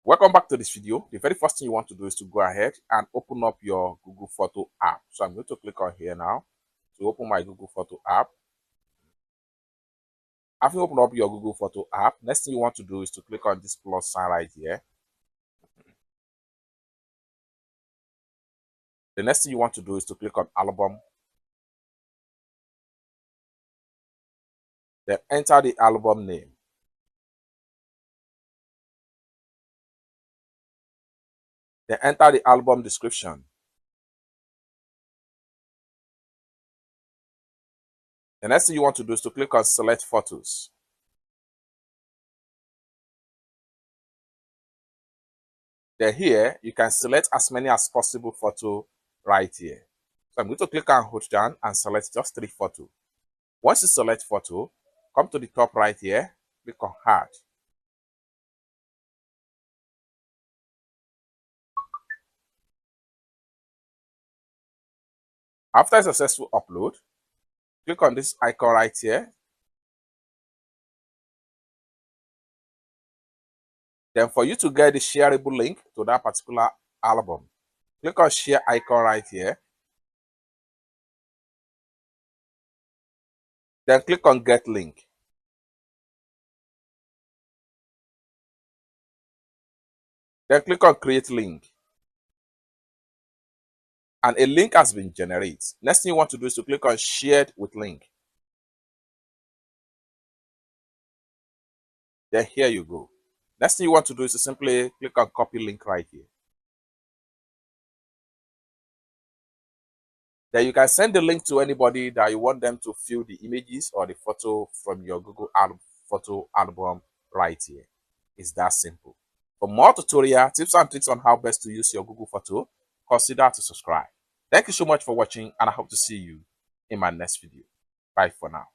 Welcome back to this video. The very first thing you want to do is to go ahead and open up your Google Photo app. So I'm going to click on here now to open my Google Photo app. After you open up your Google Photo app, next thing you want to do is to click on this plus sign right here. The next thing you want to do is to click on album. Then enter the album name. Then enter the album description. The next thing you want to do is to click on select photos. Then here, you can select as many as possible photo right here. So I'm going to click on hold down and select just 3 photos. Once you select photo, come to the top right here, click on add. After a successful upload, click on this icon right here. Then for you to get the shareable link to that particular album, click on share icon right here. Then click on get link. Then click on create link. And a link has been generated. Next thing you want to do is to click on shared with link. Then here you go. Next thing you want to do is to simply click on copy link right here. Then you can send the link to anybody that you want them to view the images or the photo from your Google photo album right here. It's that simple. For more tutorial tips and tricks on how best to use your Google Photo, consider to subscribe. Thank you so much for watching, and I hope to see you in my next video. Bye for now.